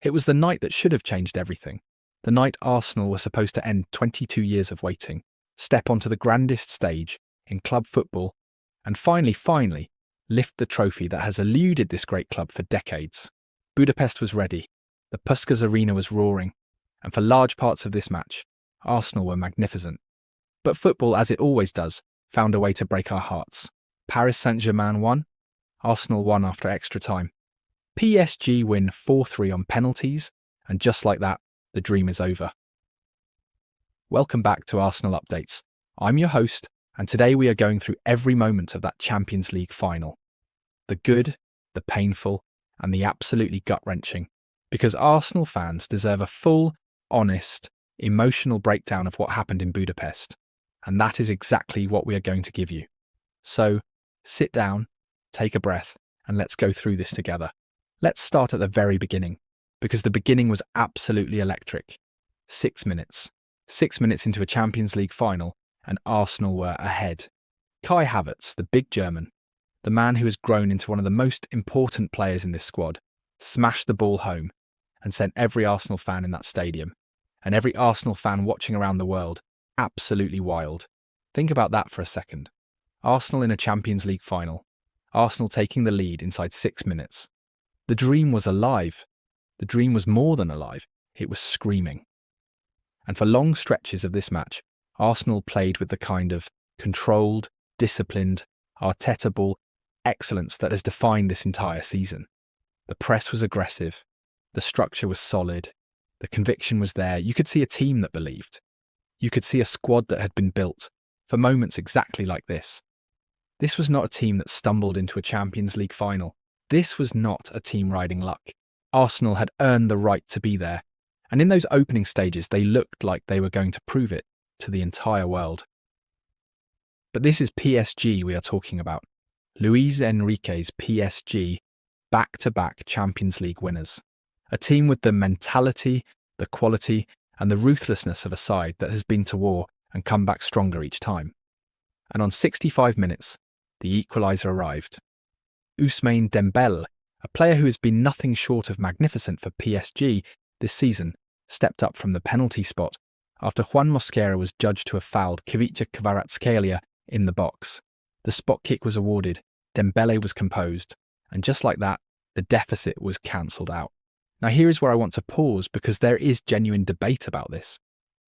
It was the night that should have changed everything. The night Arsenal were supposed to end 22 years of waiting, step onto the grandest stage in club football, and finally, lift the trophy that has eluded this great club for decades. Budapest was ready. The Puskás Arena was roaring. And for large parts of this match, Arsenal were magnificent. But football, as it always does, found a way to break our hearts. Paris Saint-Germain won. Arsenal won after extra time. PSG win 4-3 on penalties, and just like that, the dream is over. Welcome back to Arsenal Updates. I'm your host, and today we are going through every moment of that Champions League final. The good, the painful, and the absolutely gut-wrenching. Because Arsenal fans deserve a full, honest, emotional breakdown of what happened in Budapest. And that is exactly what we are going to give you. So, sit down, take a breath, and let's go through this together. Let's start at the very beginning, because the beginning was absolutely electric. 6 minutes. 6 minutes into a Champions League final, and Arsenal were ahead. Kai Havertz, the big German, the man who has grown into one of the most important players in this squad, smashed the ball home and sent every Arsenal fan in that stadium, and every Arsenal fan watching around the world, absolutely wild. Think about that for a second. Arsenal in a Champions League final. Arsenal taking the lead inside 6 minutes. The dream was alive. The dream was more than alive. It was screaming. And for long stretches of this match, Arsenal played with the kind of controlled, disciplined, Arteta ball excellence that has defined this entire season. The press was aggressive. The structure was solid. The conviction was there. You could see a team that believed. You could see a squad that had been built for moments exactly like this. This was not a team that stumbled into a Champions League final. This was not a team riding luck. Arsenal had earned the right to be there. And in those opening stages, they looked like they were going to prove it to the entire world. But this is PSG we are talking about. Luis Enrique's PSG, back-to-back Champions League winners. A team with the mentality, the quality, and the ruthlessness of a side that has been to war and come back stronger each time. And on 65 minutes, the equaliser arrived. Ousmane Dembélé, a player who has been nothing short of magnificent for PSG this season, stepped up from the penalty spot after Juan Mosquera was judged to have fouled Ivica Kvaratskhelia in the box. The spot kick was awarded, Dembélé was composed, and just like that, the deficit was cancelled out. Now here is where I want to pause because there is genuine debate about this.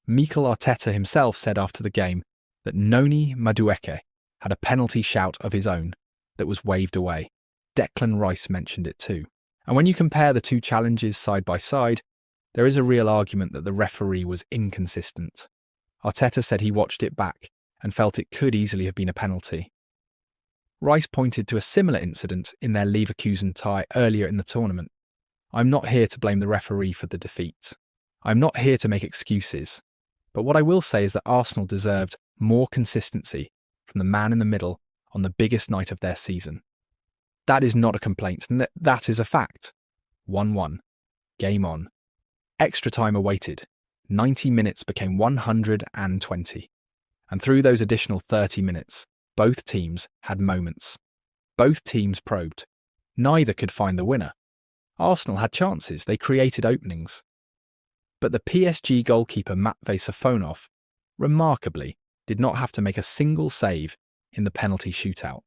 Mikel Arteta himself said after the game that Noni Madueke had a penalty shout of his own that was waved away. Declan Rice mentioned it too. And when you compare the two challenges side by side, there is a real argument that the referee was inconsistent. Arteta said he watched it back and felt it could easily have been a penalty. Rice pointed to a similar incident in their Leverkusen tie earlier in the tournament. I'm not here to blame the referee for the defeat. I'm not here to make excuses. But what I will say is that Arsenal deserved more consistency from the man in the middle on the biggest night of their season. That is not a complaint, and that is a fact. 1-1. Game on. Extra time awaited. 90 minutes became 120. And through those additional 30 minutes, both teams had moments. Both teams probed. Neither could find the winner. Arsenal had chances, they created openings. But the PSG goalkeeper Matvei Safonov, remarkably, did not have to make a single save in the penalty shootout.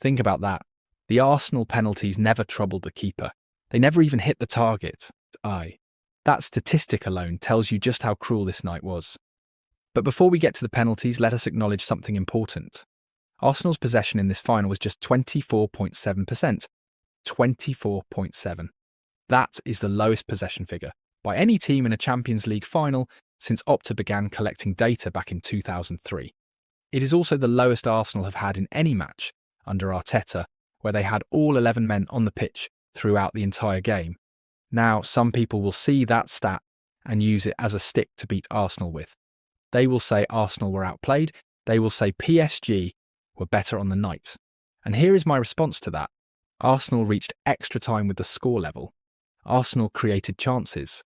Think about that. The Arsenal penalties never troubled the keeper. They never even hit the target. That statistic alone tells you just how cruel this night was. But before we get to the penalties, let us acknowledge something important. Arsenal's possession in this final was just 24.7%. 24.7. That is the lowest possession figure by any team in a Champions League final since Opta began collecting data back in 2003. It is also the lowest Arsenal have had in any match under Arteta, where they had all 11 men on the pitch throughout the entire game. Now, some people will see that stat and use it as a stick to beat Arsenal with. They will say Arsenal were outplayed. They will say PSG were better on the night. And here is my response to that. Arsenal reached extra time with the score level. Arsenal created chances.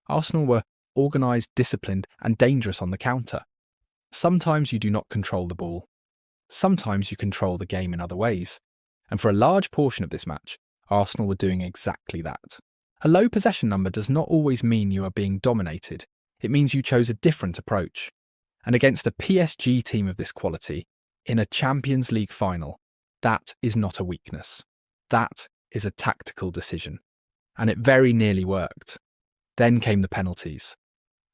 Arsenal were organised, disciplined, and dangerous on the counter. Sometimes you do not control the ball. Sometimes you control the game in other ways. And for a large portion of this match, Arsenal were doing exactly that. A low possession number does not always mean you are being dominated. It means you chose a different approach. And against a PSG team of this quality, in a Champions League final, that is not a weakness. That is a tactical decision. And it very nearly worked. Then came the penalties.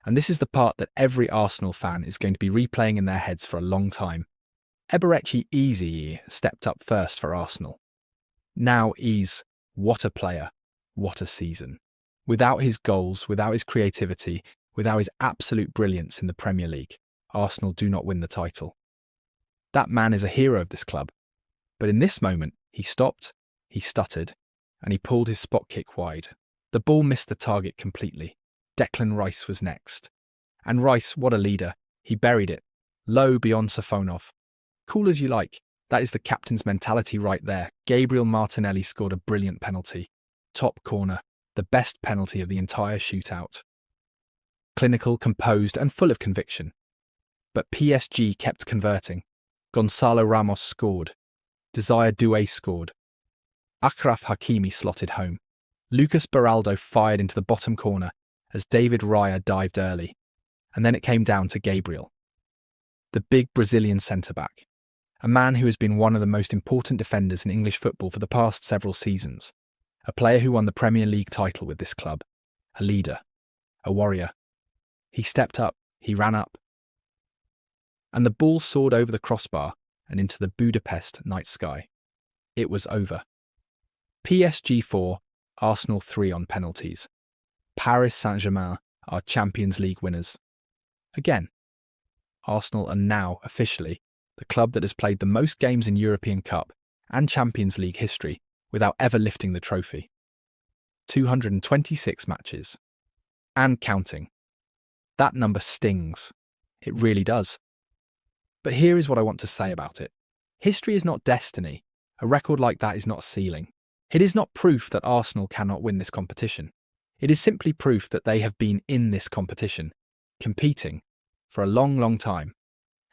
And this is the part that every Arsenal fan is going to be replaying in their heads for a long time. Eberechi Eze stepped up first for Arsenal. Now Eze, what a player, what a season. Without his goals, without his creativity, without his absolute brilliance in the Premier League, Arsenal do not win the title. That man is a hero of this club. But in this moment, he stopped, he stuttered, and he pulled his spot kick wide. The ball missed the target completely. Declan Rice was next. And Rice, what a leader. He buried it, low beyond Safonov. Cool as you like. That is the captain's mentality right there. Gabriel Martinelli scored a brilliant penalty. Top corner, the best penalty of the entire shootout. Clinical, composed, and full of conviction. But PSG kept converting. Gonzalo Ramos scored. Desire Doué scored. Achraf Hakimi slotted home. Lucas Beraldo fired into the bottom corner as David Raya dived early. And then it came down to Gabriel, the big Brazilian centre-back, a man who has been one of the most important defenders in English football for the past several seasons, a player who won the Premier League title with this club, a leader, a warrior. He stepped up, he ran up, and the ball soared over the crossbar and into the Budapest night sky. It was over. PSG 4, Arsenal 3 on penalties. Paris Saint-Germain are Champions League winners. Again, Arsenal are now officially the club that has played the most games in European Cup and Champions League history without ever lifting the trophy. 226 matches. And counting. That number stings. It really does. But here is what I want to say about it. History is not destiny. A record like that is not a ceiling. It is not proof that Arsenal cannot win this competition. It is simply proof that they have been in this competition, competing, for a long, long time.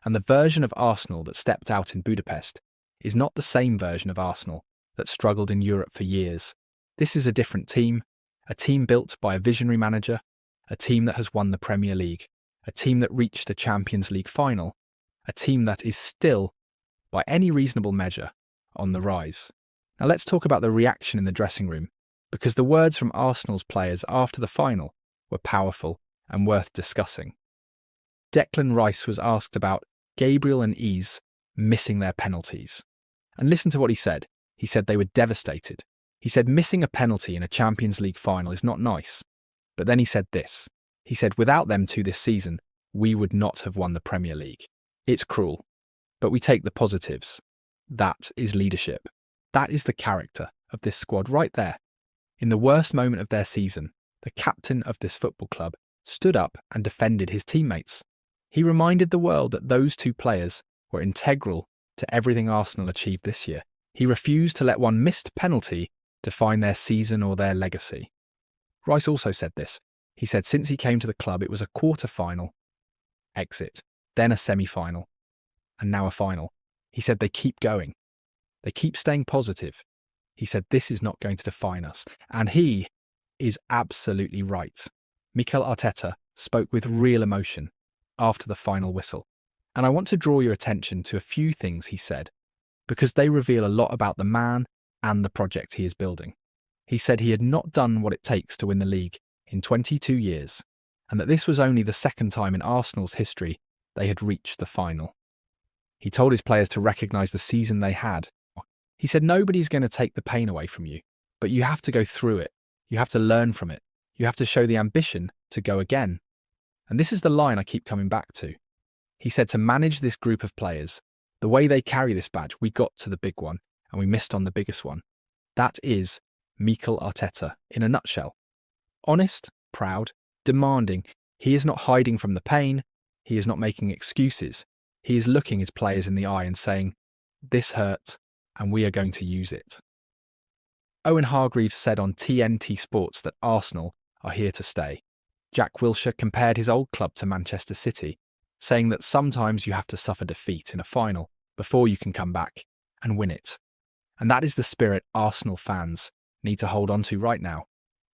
And the version of Arsenal that stepped out in Budapest is not the same version of Arsenal that struggled in Europe for years. This is a different team, a team built by a visionary manager, a team that has won the Premier League, a team that reached a Champions League final, a team that is still, by any reasonable measure, on the rise. Now let's talk about the reaction in the dressing room, because the words from Arsenal's players after the final were powerful and worth discussing. Declan Rice was asked about Gabriel and Eze missing their penalties. And listen to what he said. He said they were devastated. He said missing a penalty in a Champions League final is not nice. But then he said this. He said without them two this season, we would not have won the Premier League. It's cruel, but we take the positives. That is leadership. That is the character of this squad right there. In the worst moment of their season, the captain of this football club stood up and defended his teammates. He reminded the world that those two players were integral to everything Arsenal achieved this year. He refused to let one missed penalty define their season or their legacy. Rice also said this. He said since he came to the club it was a quarter-final, exit, then a semi-final, and now a final. He said they keep going. They keep staying positive. He said this is not going to define us. And he is absolutely right. Mikel Arteta spoke with real emotion after the final whistle. And I want to draw your attention to a few things he said, because they reveal a lot about the man and the project he is building. He said he had not done what it takes to win the league in 22 years, and that this was only the second time in Arsenal's history they had reached the final. He told his players to recognise the season they had. He said nobody's going to take the pain away from you, but you have to go through it. You have to learn from it. You have to show the ambition to go again. And this is the line I keep coming back to. He said to manage this group of players, the way they carry this badge, we got to the big one and we missed on the biggest one. That is Mikel Arteta in a nutshell. Honest, proud, demanding. He is not hiding from the pain. He is not making excuses. He is looking his players in the eye and saying, this hurt and we are going to use it. Owen Hargreaves said on TNT Sports that Arsenal are here to stay. Jack Wilshere compared his old club to Manchester City, saying that sometimes you have to suffer defeat in a final before you can come back and win it. And that is the spirit Arsenal fans need to hold on to right now.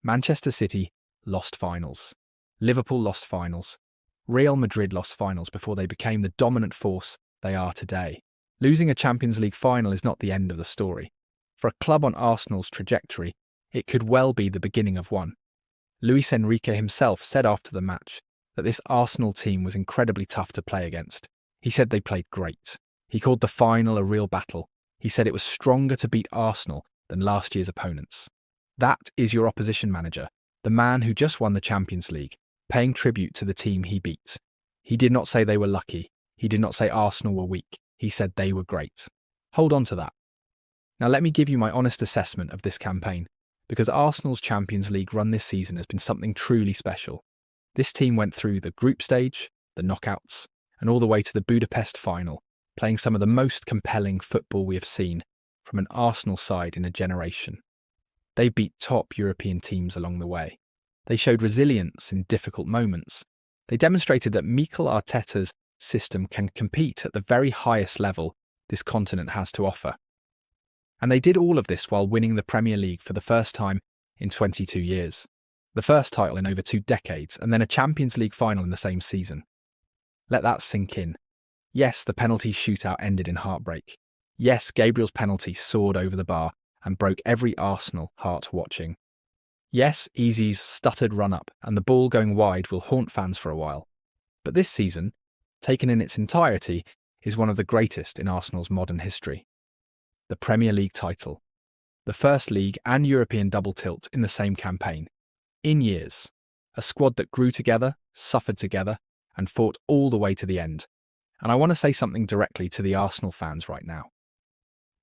Manchester City lost finals. Liverpool lost finals. Real Madrid lost finals before they became the dominant force they are today. Losing a Champions League final is not the end of the story. For a club on Arsenal's trajectory, it could well be the beginning of one. Luis Enrique himself said after the match that this Arsenal team was incredibly tough to play against. He said they played great. He called the final a real battle. He said it was stronger to beat Arsenal than last year's opponents. That is your opposition manager, the man who just won the Champions League, paying tribute to the team he beat. He did not say they were lucky. He did not say Arsenal were weak. He said they were great. Hold on to that. Now let me give you my honest assessment of this campaign, because Arsenal's Champions League run this season has been something truly special. This team went through the group stage, the knockouts, and all the way to the Budapest final, playing some of the most compelling football we have seen from an Arsenal side in a generation. They beat top European teams along the way. They showed resilience in difficult moments. They demonstrated that Mikel Arteta's system can compete at the very highest level this continent has to offer. And they did all of this while winning the Premier League for the first time in 22 years. The first title in over 2 decades, and then a Champions League final in the same season. Let that sink in. Yes, the penalty shootout ended in heartbreak. Yes, Gabriel's penalty soared over the bar and broke every Arsenal heart watching. Yes, Easy's stuttered run-up and the ball going wide will haunt fans for a while. But this season, taken in its entirety, is one of the greatest in Arsenal's modern history. The Premier League title. The first league and European double tilt in the same campaign. In years. A squad that grew together, suffered together, and fought all the way to the end. And I want to say something directly to the Arsenal fans right now.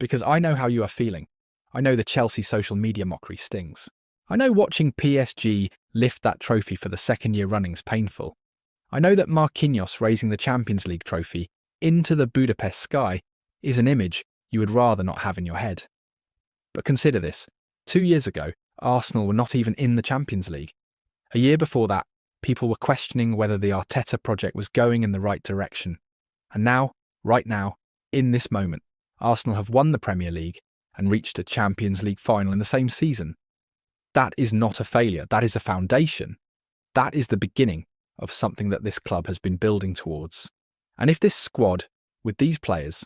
Because I know how you are feeling. I know the Chelsea social media mockery stings. I know watching PSG lift that trophy for the second year running is painful. I know that Marquinhos raising the Champions League trophy into the Budapest sky is an image you would rather not have in your head. But consider this. 2 years ago, Arsenal were not even in the Champions League. A year before that, people were questioning whether the Arteta project was going in the right direction. And now, right now, in this moment, Arsenal have won the Premier League and reached a Champions League final in the same season. That is not a failure. That is a foundation. That is the beginning of something that this club has been building towards. And if this squad, with these players,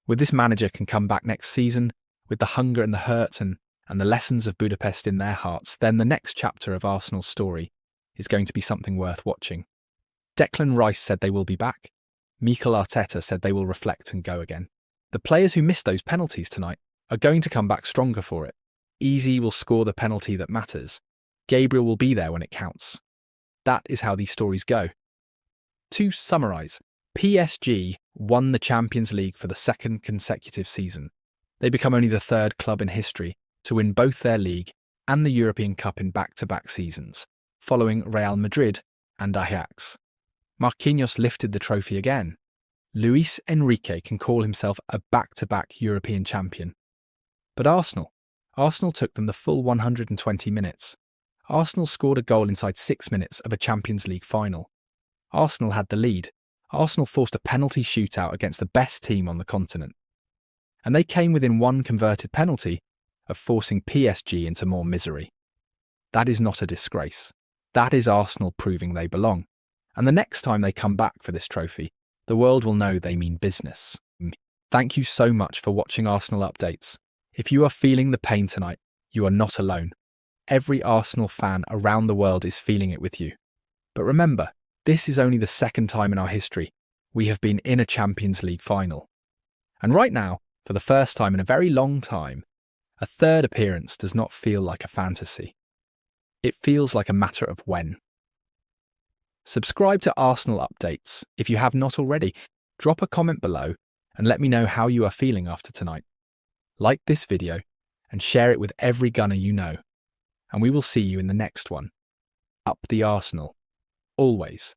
with this manager can come back next season, with the hunger and the hurt and the lessons of Budapest in their hearts, then the next chapter of Arsenal's story is going to be something worth watching. Declan Rice said they will be back. Mikel Arteta said they will reflect and go again. The players who missed those penalties tonight are going to come back stronger for it. Easy will score the penalty that matters. Gabriel will be there when it counts. That is how these stories go. To summarise, PSG won the Champions League for the second consecutive season. They become only the third club in history to win both their league and the European Cup in back-to-back seasons, following Real Madrid and Ajax. Marquinhos lifted the trophy again. Luis Enrique can call himself a back-to-back European champion. But Arsenal took them the full 120 minutes. Arsenal scored a goal inside 6 minutes of a Champions League final. Arsenal had the lead. Arsenal forced a penalty shootout against the best team on the continent. And they came within one converted penalty of forcing PSG into more misery. That is not a disgrace. That is Arsenal proving they belong. And the next time they come back for this trophy, the world will know they mean business. Thank you so much for watching Arsenal Updates. If you are feeling the pain tonight, you are not alone. Every Arsenal fan around the world is feeling it with you. But remember, this is only the second time in our history we have been in a Champions League final. And right now, for the first time in a very long time, a third appearance does not feel like a fantasy. It feels like a matter of when. Subscribe to Arsenal Updates if you have not already. Drop a comment below and let me know how you are feeling after tonight. Like this video and share it with every gunner you know. And we will see you in the next one. Up the Arsenal. Always.